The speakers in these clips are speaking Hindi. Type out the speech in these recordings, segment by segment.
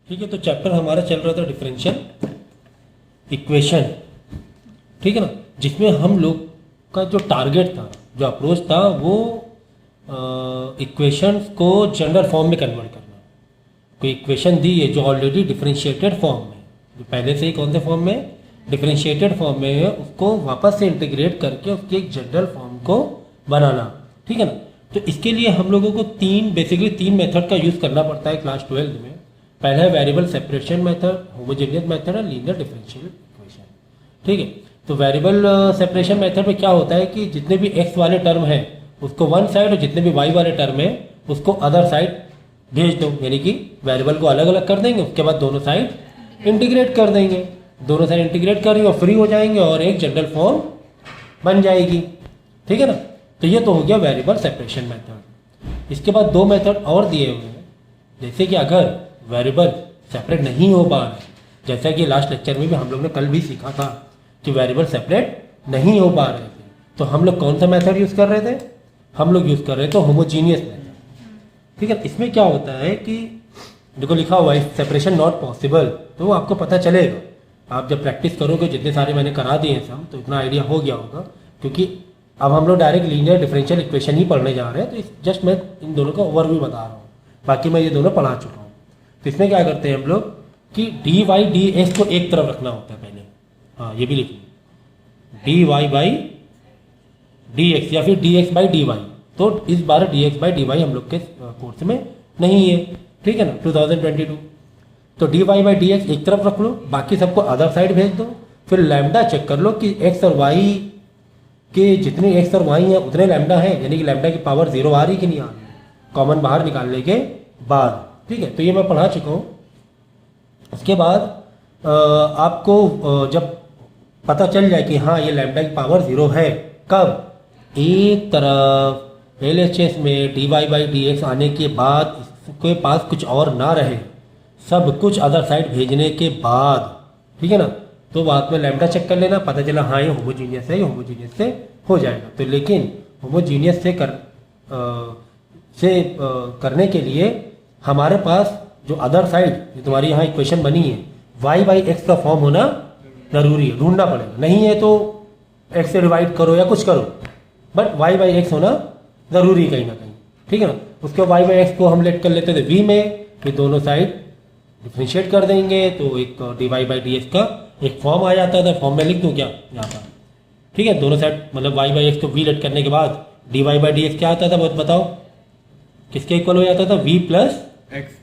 ठीक है, तो चैप्टर हमारा चल रहा था डिफरेंशियल इक्वेशन, ठीक है ना, जिसमें हम लोग का जो टारगेट था, जो अप्रोच था, वो इक्वेशंस को जनरल फॉर्म में कन्वर्ट करना। कोई इक्वेशन दी है जो ऑलरेडी डिफरेंशिएटेड फॉर्म में, जो पहले से ही कौन से फॉर्म में, डिफरेंशिएटेड फॉर्म में है, उसको वापस से इंटीग्रेट करके उसकी एक जनरल फॉर्म को बनाना, ठीक है ना। तो इसके लिए हम लोगों को बेसिकली तीन मेथड का यूज़ करना पड़ता है क्लास 12 में। पहला है variable separation method, homogeneous method और लीनियर डिफरेंशियल इक्वेशन, ठीक है। तो वेरिएबल सेपरेशन मेथड में क्या होता है कि जितने भी एक्स वाले टर्म हैं उसको वन साइड, और जितने भी वाई वाले टर्म हैं उसको अदर साइड भेज दो, यानी कि वेरिएबल को अलग अलग कर देंगे, उसके बाद दोनों साइड इंटीग्रेट कर देंगे, दोनों साइड इंटीग्रेट करेंगे और फ्री हो जाएंगे और एक जनरल फॉर्म बन जाएगी, ठीक है ना। तो ये तो हो गया वेरिएबल सेपरेशन मेथड। इसके बाद दो मेथड और दिए हुए हैं, जैसे कि अगर वेरिएबल सेपरेट नहीं हो पा रहे, जैसा कि लास्ट लेक्चर में भी हम लोग ने कल भी सीखा था कि वेरिएबल सेपरेट नहीं हो पा रहे थे, तो हम लोग कौन सा मेथड यूज़ कर रहे थे, हम लोग यूज़ कर रहे थे होमोजीनियस मेथड, ठीक है। इसमें क्या होता है कि देखो लिखा हुआ है सेपरेशन नॉट पॉसिबल, तो वो आपको पता चलेगा, आप जब प्रैक्टिस करोगे, जितने सारे मैंने करा दिए हैं सब, तो इतना आइडिया हो गया होगा। क्योंकि अब हम लोग डायरेक्ट लीनियर डिफरेंशियल इक्वेशन ही पढ़ने जा रहे हैं, तो जस्ट मैं इन दोनों का ओवरव्यू बता रहा हूँ, बाकी मैं ये दोनों पढ़ा चुका हूँ। तो इसमें क्या करते हैं हम लोग कि डी वाई डी एक्स को एक तरफ रखना होता है पहले, हाँ ये भी लिखिए, d Y by D x या फिर d x by d y. तो इस बार d x by d y हम लोग के कोर्स में नहीं है, ठीक है ना, 2022। तो D Y by D X एक तरफ रख लो, बाकी सबको अदर साइड भेज दो, फिर लैम्डा चेक कर लो कि एक्स और वाई के जितने एक्स और वाई हैं उतने लैम्डा है, यानी कि लैम्डा की पावर 0 आ रही कि नहीं आ रही, कॉमन बाहर निकालने के बाद, ठीक है। तो ये मैं पढ़ा चुका हूँ। उसके बाद आपको जब पता चल जाए कि हाँ ये लैम्डा की पावर 0 है, कब, एक तरफ LHS में D Y by D X आने के बाद इसके पास कुछ और ना रहे, सब कुछ अदर साइड भेजने के बाद, ठीक है ना, तो बाद में लैम्डा चेक कर लेना, पता चला हाँ ये होमोजीनियस है, ये होमोजीनियस से हो जाएगा। तो लेकिन होमोजीनियस से करने के लिए हमारे पास जो अदर साइड, जो तुम्हारी यहाँ इक्वेशन बनी है, वाई बाई एक्स का फॉर्म होना जरूरी है, ढूंढना पड़ेगा, नहीं है तो एक्स से डिवाइड करो या कुछ करो, बट वाई बाई एक्स होना जरूरी है कहीं ना कहीं, ठीक है ना। उसके वाई बाई एक्स को हम लेट कर लेते थे वी में, फिर दोनों साइड डिफ्रेंशिएट कर देंगे, तो एक D Y by D X का एक फॉर्म आ जाता था, फॉर्म में लिख दूँ क्या यहाँ पर, ठीक है। दोनों साइड मतलब वाई बाई एक्स को वी लेट करने के बाद D Y by D X क्या आता था, बहुत बताओ, किसके इक्वल हो जाता था, V plus X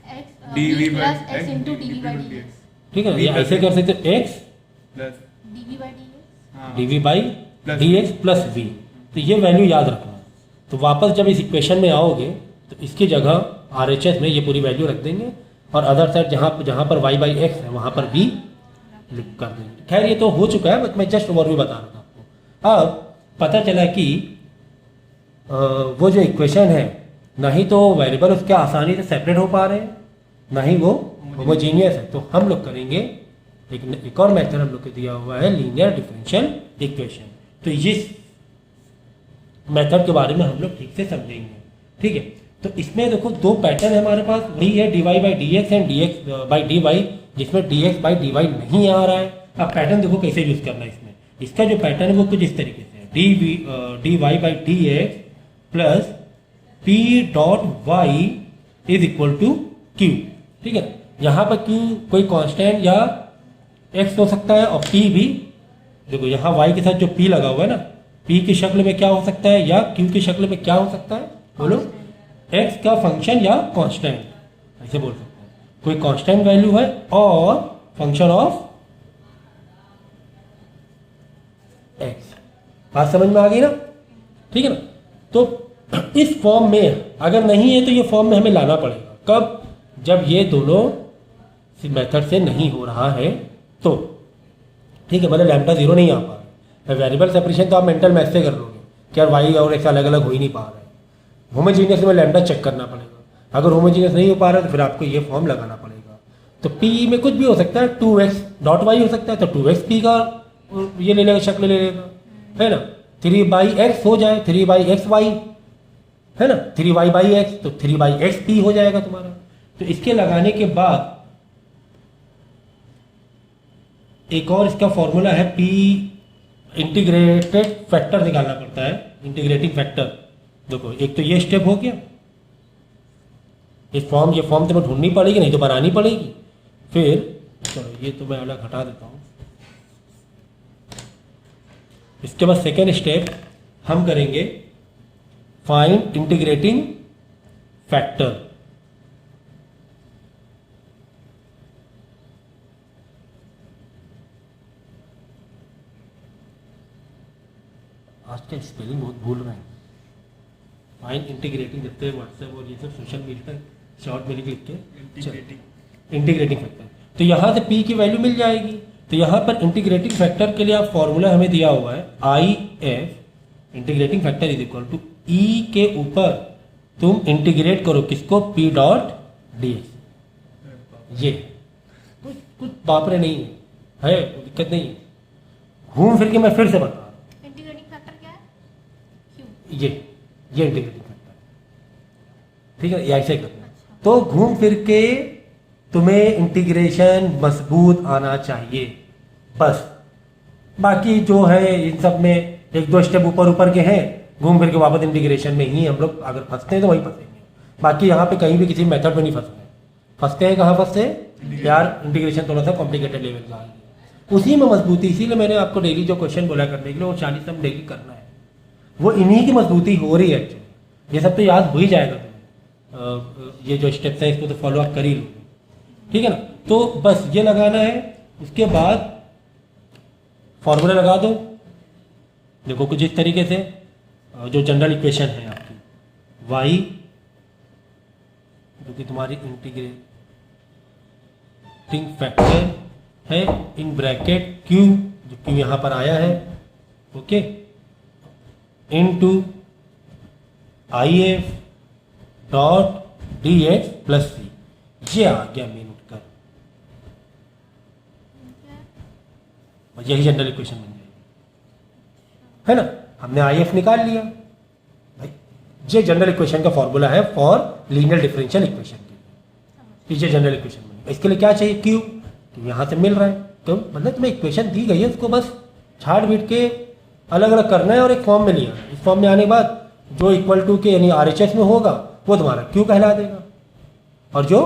D plus X into D V by D X, ठीक है। ये ऐसे कर सकते X plus D V by D x plus V, तो ये वैल्यू याद रखना। तो वापस जब इस इक्वेशन में आओगे तो इसकी जगह RHS में ये पूरी वैल्यू रख देंगे, और अदर साइड जहाँ पर वाई बाई एक्स है वहाँ पर वी लिख कर देंगे। खैर ये तो हो चुका है, बट मैं जस्ट ओवरव्यू बता रहा था आपको। अब पता चला कि वो जो इक्वेशन है, ना ही तो वेरिएबल उसके आसानी से सेपरेट हो पा रहे हैं, ना ही वो होमोजीनियस है। तो हम लोग करेंगे एक और मेथड हम लोग को दिया हुआ है, लीनियर डिफरेंशियल इक्वेशन। तो इस मेथड के बारे में हम लोग ठीक से समझेंगे, ठीक है। तो इसमें देखो दो पैटर्न है हमारे पास, वही है D Y by D x and d x by d y, जिसमें d x by d y नहीं आ रहा है। अब पैटर्न देखो कैसे यूज करना है इसमें, इसका जो पैटर्न है वो कुछ इस तरीके से है, D Y by D x plus P dot Y is equal to Q, ठीक है। यहाँ पर क्यू कोई कांस्टेंट या एक्स हो सकता है, और पी भी देखो यहाँ वाई के साथ जो पी लगा हुआ है ना, पी की शक्ल में क्या हो सकता है, या क्यू की शक्ल में क्या हो सकता है, बोलो, एक्स का फंक्शन या कांस्टेंट, ऐसे बोल सकते हैं, कोई कांस्टेंट वैल्यू है और फंक्शन ऑफ एक्स। बात समझ में आ गई ना, ठीक है ना। तो इस फॉर्म में अगर नहीं है तो ये फॉर्म में हमें लाना पड़ेगा, कब, जब ये दोनों मेथड से नहीं हो रहा है तो, ठीक है, मतलब लैम्डा 0 नहीं आ पा रहा है। वेरिएबल सेपरेशन तो आप मेंटल मैथ से कर लोगे कि यार वाई और एक्स अलग अलग हो ही नहीं पा रहा है। होमोजीनियस में लैम्डा चेक करना पड़ेगा, अगर होमोजीनियस नहीं हो पा रहा है तो फिर आपको ये फॉर्म लगाना पड़ेगा। तो पी में कुछ भी हो सकता है, 2x डॉट वाई हो सकता है, तो 2x पी का ये ले लेगा, शक्ल ले लेगा, है ना। 3 बाई एक्स हो जाए, 3 बाई एक्स वाई, है ना, 3y बाई एक्स, तो 3 बाई एक्स पी हो जाएगा तुम्हारा। तो इसके लगाने के बाद एक और इसका फॉर्मूला है पी, इंटीग्रेटेड फैक्टर निकालना पड़ता है, इंटीग्रेटिंग फैक्टर। देखो एक तो ये स्टेप हो गया, ये फॉर्म तो मैं ढूंढनी पड़ेगी, नहीं तो बनानी पड़ेगी। फिर चलो ये तो मैं अलग हटा देता हूँ। इसके बाद सेकेंड स्टेप हम करेंगे फाइंड इंटीग्रेटिंग फैक्टर। आज का स्पेलिंग बहुत भूल रहे हैं। फाइंड इंटीग्रेटिंग देखते हैं व्हाट्सएप और ये सब सोशल मीडिया शॉर्ट में लिख के इंटीग्रेटिंग फैक्टर। तो यहाँ से पी की वैल्यू मिल जाएगी। तो यहाँ पर इंटीग्रेटिंग फैक्टर के लिए आप फॉर्मूला हमें दिया हुआ है I F integrating factor is equal to e के ऊपर तुम इंटीग्रेट करो किसको, पी डॉट डी एक्स। ये कुछ बापरे नहीं है, कोई दिक्कत नहीं है। घूम फिर के मैं फिर से बता रहा हूँ, इंटीग्रेटिंग फैक्टर क्या है? क्यू। ये इंटीग्रेटिंग फैक्टर, ठीक है, ऐसे करना। तो घूम फिर के तुम्हें इंटीग्रेशन मजबूत आना चाहिए बस। बाकी जो है इन सब में एक दो स्टेप ऊपर ऊपर के हैं, घूम फिर के वापस इंटीग्रेशन में ही हम लोग अगर फंसते हैं तो वहीं फंसेंगे। बाकी यहाँ पे कहीं भी किसी मेथड में नहीं फंसते हैं। कहाँ फंसते हैं यार, इंटीग्रेशन थोड़ा सा कॉम्प्लिकेटेड लेवल का है, उसी में मजबूती। इसीलिए मैंने आपको डेली जो क्वेश्चन बोला करने के लिए वो 40 सम डेली करना है, वो इन्हीं की मजबूती हो रही है एक्चुअली। ये सब तो याद हो ही जाएगा तुम्हें, ये जो स्टेप्स हैं इसको तो फॉलो अप कर ही लो, ठीक है ना। तो बस ये लगाना है। उसके बाद फॉर्मूला लगा दो। देखो कुछ इस तरीके से जो जनरल इक्वेशन है आपकी y जो कि तुम्हारी इंटीग्रेटिंग फैक्टर है इन ब्रैकेट q, जो q यहाँ पर आया है, okay, into I F dot D x plus c. ये आ गया मेन उत्तर, और यही जनरल इक्वेशन बन जाएगी, है ना। हमने आई एफ निकाल लिया भाई। ये जनरल इक्वेशन का फॉर्मूला है फॉर लीनियर डिफरेंशियल इक्वेशन के लिए। ये जनरल इक्वेशन बनी। इसके लिए क्या चाहिए, क्यू, तो यहाँ से मिल रहा है। तो मतलब तुम्हें इक्वेशन दी गई है, उसको बस छाट बीट के अलग अलग करना है और एक फॉर्म में लिया। इस फॉर्म में आने के बाद जो इक्वल टू के यानी RHS में होगा वो तुम्हारा क्यू कहला देगा, और जो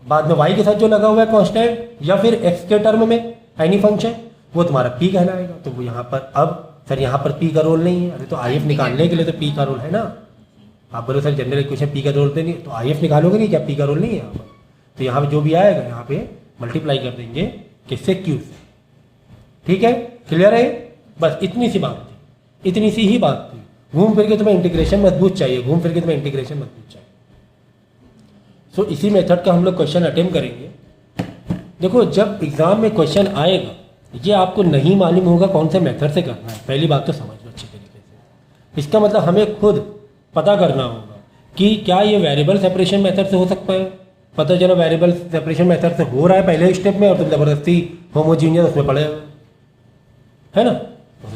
बाद में y के साथ जो लगा हुआ है कांस्टेंट या फिर x के टर्म में एनी फंक्शन, वो तुम्हारा p कहलाएगा। तो वो यहाँ पर अब सर यहाँ पर p का रोल नहीं है। अरे तो IF निकालने के लिए तो p का रोल है ना। आप बोलो सर जनरल इक्वेशन p का रोल तो नहीं, तो IF निकालोगे नहीं क्या, p का रोल नहीं है यहाँ पर। तो यहाँ पे जो भी आएगा यहाँ पे मल्टीप्लाई कर देंगे किससे, q से, ठीक है, क्लियर है। बस इतनी सी बात थी, इतनी सी ही बात थी। घूम फिर के तुम्हें इंटीग्रेशन मजबूत चाहिए, घूम फिर के तुम्हें इंटीग्रेशन मजबूत चाहिए। सो इसी मेथड का हम लोग क्वेश्चन अटेम्प्ट करेंगे। देखो जब एग्जाम में क्वेश्चन आएगा, ये आपको नहीं मालूम होगा कौन से मेथड से करना है, पहली बात तो समझ लो अच्छी तरीके से। इसका मतलब हमें खुद पता करना होगा कि क्या ये वेरिएबल सेपरेशन मेथड से हो सकता है। पता चलो वेरिएबल सेपरेशन मेथड से हो रहा है पहले स्टेप में, और तुम जबरदस्ती होमोजीनियस उसमें पड़े हुए, है ना,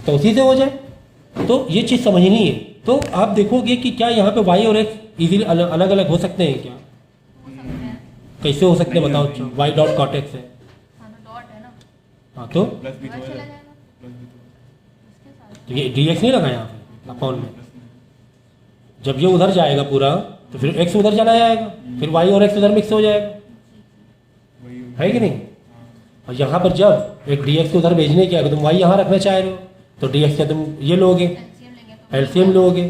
तो उसी से हो जाए। तो ये चीज़ समझनी है। तो आप देखोगे कि क्या यहाँ पे y और x इजीली अलग अलग हो सकते हैं क्या, हो सकते हैं। कैसे हो सकते हैं बताओ। y डॉट कॉट एक्स है, हाँ तो डॉट है ना, हाँ तो वह चला जाएगा उसके साथ। ये dx नहीं लगा यहाँ पे अपॉन में। जब ये उधर जाएगा पूरा तो फिर x उधर चला जाएगा, फिर y और x उधर मिक्स हो जाएगा, है कि नहीं। और यहाँ पर जब एक dx को उधर भेजने की अगर तुम y यहाँ रखना चाह रहे हो तो dx का तुम ये लोगे, एलसीएम लेंगे तो एलसीएम लोगे,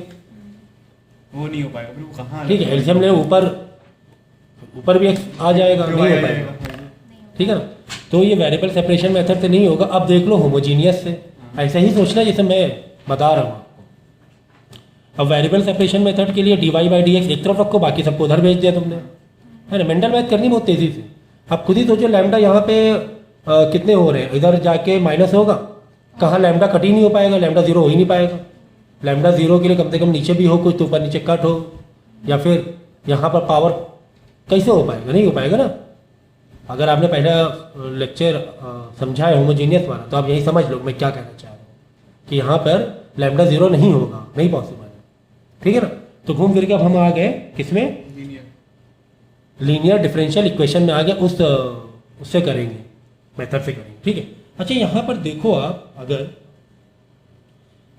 वो नहीं हो पाएगा, फिर वो कहाँ ठीक है। एलसीएम ले ऊपर भी x आ जाएगा, नहीं हो पाएगा, ठीक है ना। तो ये वेरिएबल सेपरेशन मेथड से नहीं होगा। अब देख लो होमोजीनियस से, ऐसा ही सोचना जैसे मैं बता रहा हूँ आपको। अब वेरिएबल सेपरेशन मेथड के लिए dy बाई डी एक्स एक तरफ रखो, बाकी सबको उधर भेज दिया तुमने, है ना। मेंटल मैथ करनी बहुत तेज़ी से। अब खुद ही सोचो लैम्डा यहाँ पे कितने हो रहे हैं, इधर जाके माइनस होगा, कहाँ लैम्डा कट ही नहीं हो पाएगा, लैम्डा जीरो हो ही नहीं पाएगा। लैम्डा जीरो के लिए कम से कम नीचे भी हो कुछ, तो ऊपर नीचे कट हो, या फिर यहाँ पर पावर कैसे हो पाएगा, नहीं हो पाएगा ना। अगर आपने पहला लेक्चर समझा है होमोजीनियस वाला, तो आप यही समझ लो मैं क्या कहना चाह रहा हूँ कि यहाँ पर लैम्डा जीरो नहीं होगा, नहीं पॉसिबल है, ठीक है ना। तो घूम फिर के अब हम आ गए किसमें, लीनियर डिफरेंशियल इक्वेशन में आ गए, उससे करेंगे, मेथड से करेंगे, ठीक है। अच्छा यहाँ पर देखो आप, अगर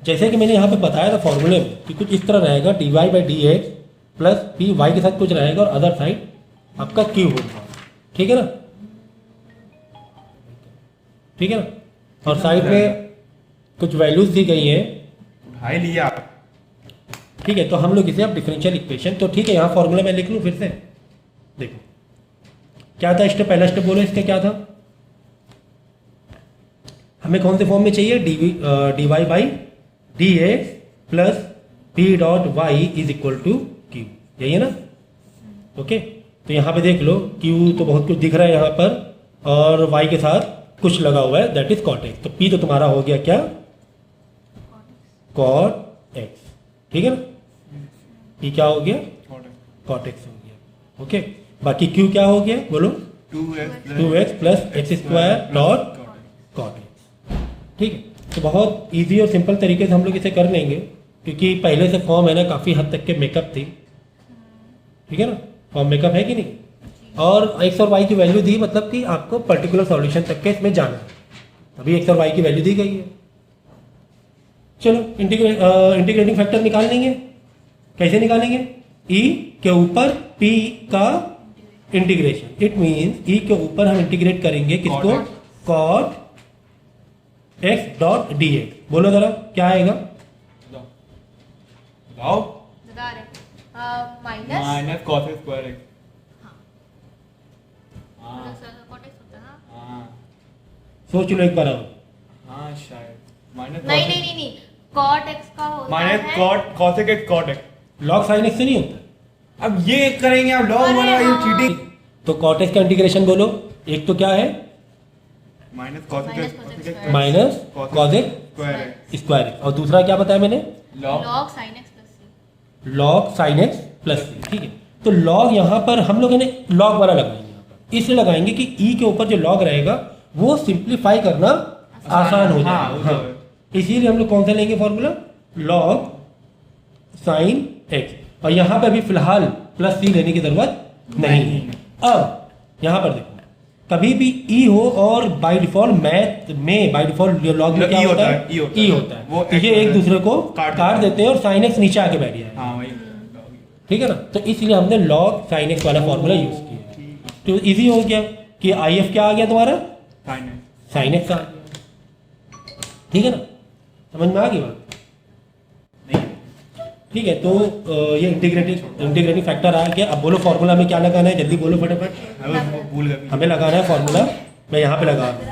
जैसे कि मैंने यहाँ पे बताया था फॉर्मूले में कि कुछ इस तरह रहेगा, dy by D x plus P Y के साथ कुछ रहेगा और अदर साइड आपका क्यू होगा, ठीक है ना, ठीक है ना, और साइड में कुछ वैल्यूज दी गई हैं, उठाई लिया आप। ठीक है। तो हम लोग इसे अब डिफरेंशियल इक्वेशन, तो ठीक है यहाँ फॉर्मूला मैं लिख लूँ फिर से, देखो क्या था स्टेप, पहला स्टेप बोलो इसका क्या था, हमें कौन से फॉर्म में चाहिए, D Y by D x plus P dot Y is equal to Q, यही है ना, ओके। तो यहाँ पे देख लो क्यू तो बहुत कुछ दिख रहा है यहाँ पर, और वाई के साथ कुछ लगा हुआ है, दैट इज कॉट एक्स। तो पी तो तुम्हारा हो गया क्या, कॉट एक्स, ठीक है ना, पी क्या हो गया, कॉट एक्स हो गया, ओके। बाकी क्यू क्या हो गया बोलो, 2x plus X square dot cot X, ठीक है। तो बहुत इजी और सिंपल तरीके से हम लोग इसे कर लेंगे, क्योंकि पहले से फॉर्म है ना काफ़ी हद तक के मेकअप थी, ठीक है ना, फॉर्म मेकअप है कि नहीं, और एक्स और वाई की वैल्यू दी, मतलब कि आपको पर्टिकुलर सॉल्यूशन तक के इसमें जाना है, अभी एक्स और वाई की वैल्यू दी गई है। चलो इंटीग्रेटिंग फैक्टर निकाल लेंगे, कैसे निकालेंगे, ई के ऊपर पी का इंटीग्रेशन, इट मीन्स ई के ऊपर हम इंटीग्रेट करेंगे किसको, cot X dot D X, बोलो जरा क्या आएगा, माइनस कॉस स्क्वायर एक्स। सोच लो एक बार और, हाँ शायद माइनस नहीं कॉट एक्स का होता माइनस है cot cos X cot X. Log sine X से नहीं होता, अब ये करेंगे आप लॉग वाला, ये चीटिंग। तो कॉट एक्स का इंटीग्रेशन बोलो, एक तो क्या है minus cos x minus cos x square x, square x, और दूसरा क्या बताया मैंने, लॉग साइन एक्स प्लस सी, log sine x plus c, ठीक है। तो लॉग यहाँ पर हम लोग ने लॉग वाला लगाएंगे, यहाँ पर इसलिए लगाएंगे कि ई के ऊपर जो लॉग रहेगा वो सिंप्लीफाई करना आसान हो जाएगा, हाँ। इसीलिए हम लोग कौन सा लेंगे फॉर्मूला, लॉग साइन एक्स, और यहाँ पे अभी फिलहाल प्लस सी लेने की जरूरत नहीं है। अब यहाँ पर देखो, कभी भी ई हो और बाय डिफॉल्ट मैथ में बाय डिफॉल्ट लॉग में क्या होता है, ई होता है, वो तो ये एक दूसरे को काट देते हैं और साइन एक्स नीचे आके बैठ गया है, हाँ वही, ठीक है ना। तो इसलिए हमने लॉग साइन एक्स वाला फॉर्मूला यूज किया, तो इजी हो गया कि आई एफ क्या आ गया तुम्हारा, साइन एक्स आ गया, ठीक है ना, समझ में आ गई बात, ठीक है। तो ये इंटीग्रेटिंग फैक्टर आ गया। अब बोलो फॉर्मूला में क्या लगाना है, जल्दी बोलो फटाफट, भूल गए। हमें लगाना है फॉर्मूला, मैं यहाँ पे लगा रहा हूँ,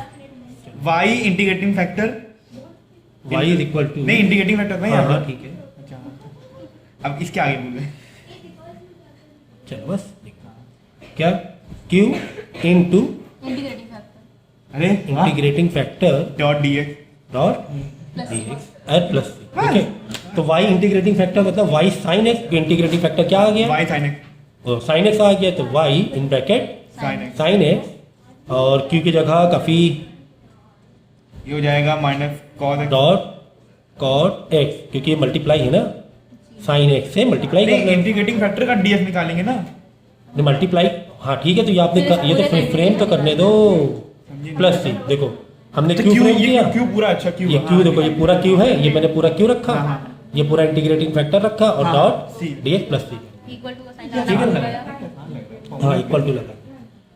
Y integrating factor, Y is equal to, नहीं इंटीग्रेटिंग फैक्टर नहीं, हाँ ठीक है, अच्छा अब इसके आगे भूल गए, चलो बस क्या, क्यू इनटू इंटीग्रेटिंग फैक्टर, अरे integrating factor dot dx dot D x और प्लस सी, ठीक है। तो y इंटीग्रेटिंग फैक्टर मतलब y sine x, integrating factor क्या आ गया, y sine x, sine x आ गया, तो y in bracket sine x, sine x, और q की जगह काफी ये हो जाएगा minus cos x, dot cot x, क्योंकि ये मल्टीप्लाई है ना, साइन एक्स से मल्टीप्लाई नहीं करना है, इंटीग्रेटिंग फैक्टर का डीएक्स निकालेंगे ना, मल्टीप्लाई, हाँ ठीक है। तो ये आपने ये तो फ्रेम तो करने दो, प्लस सी, देखो हमने तो क्यू क्यू फ्रेम किया, क्यू पूरा, अच्छा क्यू, ये क्यू देखो, ये पूरा क्यू है, ये मैंने पूरा क्यू रखा, हाँ, ये पूरा इंटीग्रेटिंग फैक्टर रखा, और हाँ, dot C। D x plus C, equal to का साइन ठीक है ना, हाँ इक्वल टू लगा,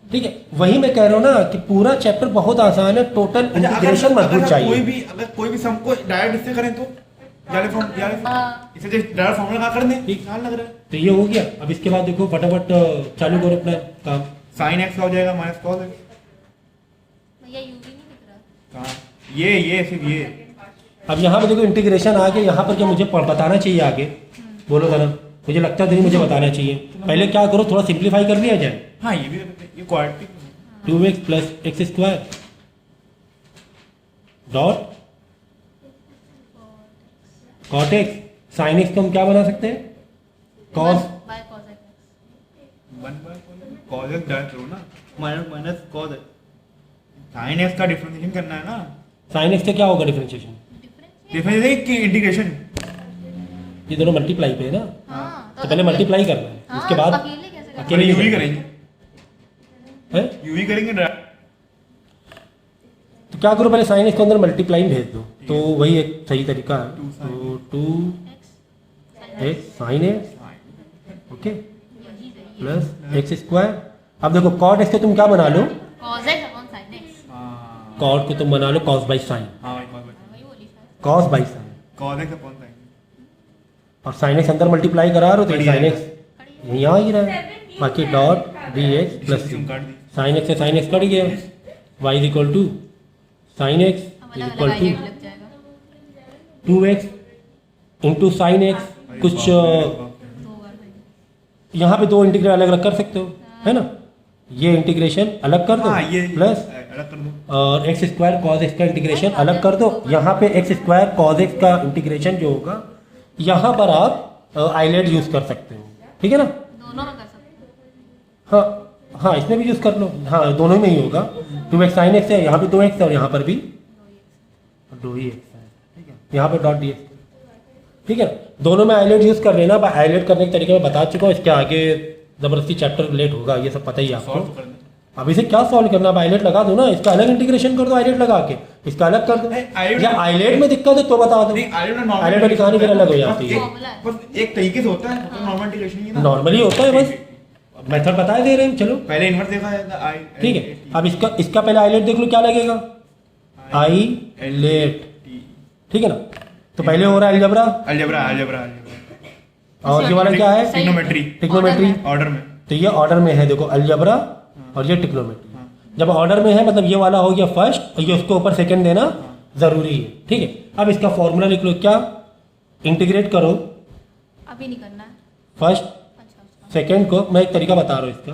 ठीक है। वही मैं कह रहा हूँ ना कि पूरा चैप्टर बहुत आसान है, टोटल इंटीग्रेशन मजबूत चाहिए, अगर कोई भी सम को डायरेक्ट इससे करें तो इसे डायरेक्ट फॉर्मूला का कर दें, ठीक। आसान लग रहा है। तो ये हो गया। अब इसके बाद देखो फटाफट चालू करो अपना काम, साइन एक्स का हो जाएगा माइनस कॉस एक्स, भैया यू भी नहीं दिख रहा, कहाँ ये सिर्फ ये, अब यहाँ पे देखो इंटीग्रेशन आ गया, यहाँ पर क्या मुझे बताना चाहिए आगे, बोलो जरा, मुझे लगता है मुझे बताना चाहिए, पहले क्या करो थोड़ा सिंप्लीफाई कर लिया जाए, हाँ ये भी ये quadratic, 2x plus X square dot cot X, sine X को हम क्या बना सकते हैं, cos, by cos X, 1 by cos X direct करो ना, minus cos X, sine X का डिफरेंशिएशन करना है ना, साइन एक्स से क्या होगा डिफरेंशिएशन, डिफरेंशिएशन की इंटीग्रेशन, ये दोनों मल्टीप्लाई पे है ना, हाँ तो पहले मल्टीप्लाई करना है, हाँ, उसके बाद अकेले कैसे करना? अकेले यूवी करेंगे, है, यूवी करेंगे डायरेक्ट, तो क्या करो, पहले साइन एक्स को अंदर मल्टीप्लाई भेज दो, तो वही एक सही तरीका है। तो 2x sine X okay plus X square. अब देखो कॉट एक्स को तुम क्या बना लो, cos x upon sin x। Cot को तुम बना लो कॉस बाई साइन, हाँ वही बोली sir. Cos by sine, cos x upon sin। और साइन एक्स अंदर मल्टीप्लाई करा रहे हो तो बढ़िया साइन है। एक्स यहाँ आ ही रहा है, बाकी डॉट डी एक्स प्लस तुम काट दी। साइन एक्स से साइन एक्स कट गया, y is equal to sine X अब इज अलग इक्वल अलग टू आइडिया लग जाएगा। 2x into sine x. कुछ दो बार भाई। यहाँ पे दो इंटीग्रल अलग अलग कर सकते हो, है ना, ये इंटीग्रेशन अलग कर दो हाँ ये प्लस अलग कर दो। और एक्स स्क्वायर कॉज एक्स का इंटीग्रेशन अलग कर दो। यहाँ पे एक्स स्क्वायर कॉज एक्स का इंटीग्रेशन जो होगा, यहाँ पर आप आइलेट यूज कर सकते हो, ठीक है ना। दोनों में कर सकते हो। हाँ हाँ इसमें भी यूज कर लो, हाँ दोनों में ही होगा। 2x साइन एक्स है, यहाँ पे 2x है और यहाँ पर भी 2x है, ठीक है, यहाँ पे डॉट डी, ठीक है। दोनों में आइलेट यूज कर लेना। आइलेट करने के तरीके मैं बता चुका हूँ, इसके आगे जबरदस्ती चैप्टर रिलेट होगा, ये सब पता ही है सॉल्व आपको। कर दो। अब इसे क्या सॉल्व करना, अब आइलेट लगा दो ना, इसका अलग इंटीग्रेशन कर दो आइलेट लगा के, इसका अलग कर दो। आइलेट- या आइलेट में दिक्कत है तो बता दो, नहीं आइलेट में नॉर्मल आइलेट वाली कहानी फिर अलग हो जाती है। बस एक तरीके से होता है, तो नॉर्मल इंटीग्रेशन ही है ना। नॉर्मली होता है, बस मेथड बता दे रहे हैं, चलो पहले इन्वर्स देखा जाएगा ठीक है। अब इसका पहले आइलेट देख लो क्या लगेगा, आइलेट, ठीक है ना। तो पहले हो रहा है अलजेब्रा, अलजेब्रा अलजेब्रा और ये वाला क्या है, सही। Trigonometry trigonometry. ऑर्डर में। तो ये ऑर्डर में है, देखो अलजेब्रा और ये ट्रिग्नोमेट्री। जब ऑर्डर में है मतलब ये वाला हो गया फर्स्ट, और ये उसके ऊपर सेकंड देना जरूरी है, ठीक है। अब इसका फॉर्मूला लिख लो, क्या, इंटीग्रेट करो अभी नहीं करना है। फर्स्ट अच्छा सेकंड को। मैं एक तरीका बता रहा हूँ इसका,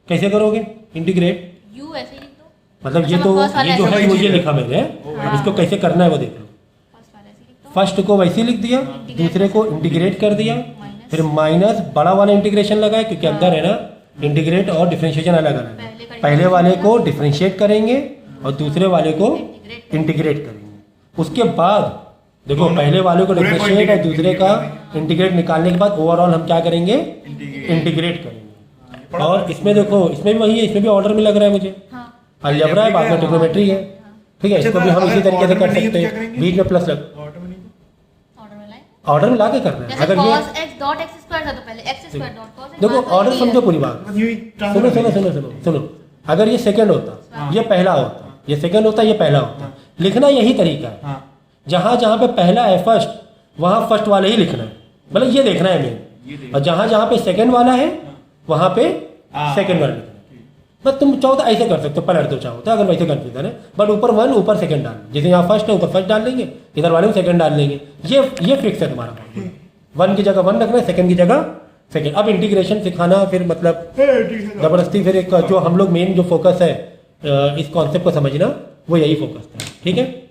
कैसे करोगे इंटीग्रेट, यू ऐसे ही लिख दो। मतलब ये अच्छा, तो मैं first वाला ये जो ऐसे है लिख वो ये दिया। लिखा मैंने, अब इसको कैसे करना है वो देख लो। फर्स्ट वाला ऐसे ही लिख दो। फर्स्ट को वैसे ही लिख दिया, दूसरे को इंटीग्रेट कर दिया, फिर माइनस बड़ा वाला इंटीग्रेशन लगाए, क्योंकि अंदर है ना इंटीग्रेट और डिफरेंशिएशन अलग अलग है। पहले वाले को डिफरेंशिएट करेंगे और दूसरे वाले को इंटीग्रेट करेंगे। उसके बाद देखो दोनों- पहले वाले को पूरे को डिफरेंशिएट और दूसरे का इंटीग्रेट इंटीग्रेट निकालने के बाद ओवरऑल हम क्या करेंगे, इंटीग्रेट करेंगे। और इसमें देखो, इसमें भी वही है, इसमें भी ऑर्डर में लग रहा है मुझे, हाँ अलजेब्रा है, बाद में ट्रिग्नोमेट्री है, ठीक है। इसको भी हम इसी तरीके से कर सकते हैं, करेंगे? बीच में प्लस लग, ऑर्डर में नहीं ऑर्डर में लाए। ऑर्डर में ला के करना है। जैसे अगर ये cos x dot x square था तो पहले x square dot cos x। देखो ऑर्डर समझो पूरी बात, बस यूं ही सुनो ट्रांसफर सुनो सुनो सुनो सुनो, अगर ये सेकंड होता, ये पहला होता, ये सेकंड होता, ये पहला होता, लिखना यही तरीका है। हाँ जहां जहां पे पहला है फर्स्ट, वहां फर्स्ट वाले ही लिखना है, मतलब ये देखना है मेन। और जहां जहां पे सेकंड वाला है वहां पे सेकंड वाला लिखना है। बस तुम चाहो तो ऐसे कर सकते हो, पलट दो चाहो तो, अगर वैसे कंफ्यूजन है। बट ऊपर वन ऊपर सेकंड डाल, जैसे यहाँ फर्स्ट है ऊपर फर्स्ट डाल लेंगे, इधर वाले में सेकंड डाल लेंगे, ये फिक्स है तुम्हारा। वन की जगह वन रखना है, सेकंड की जगह सेकंड। अब इंटीग्रेशन सिखाना फिर मतलब जबरदस्ती, फिर एक जो हम लोग मेन जो फोकस है इस कॉन्सेप्ट को समझना, वो यही फोकस था, ठीक है।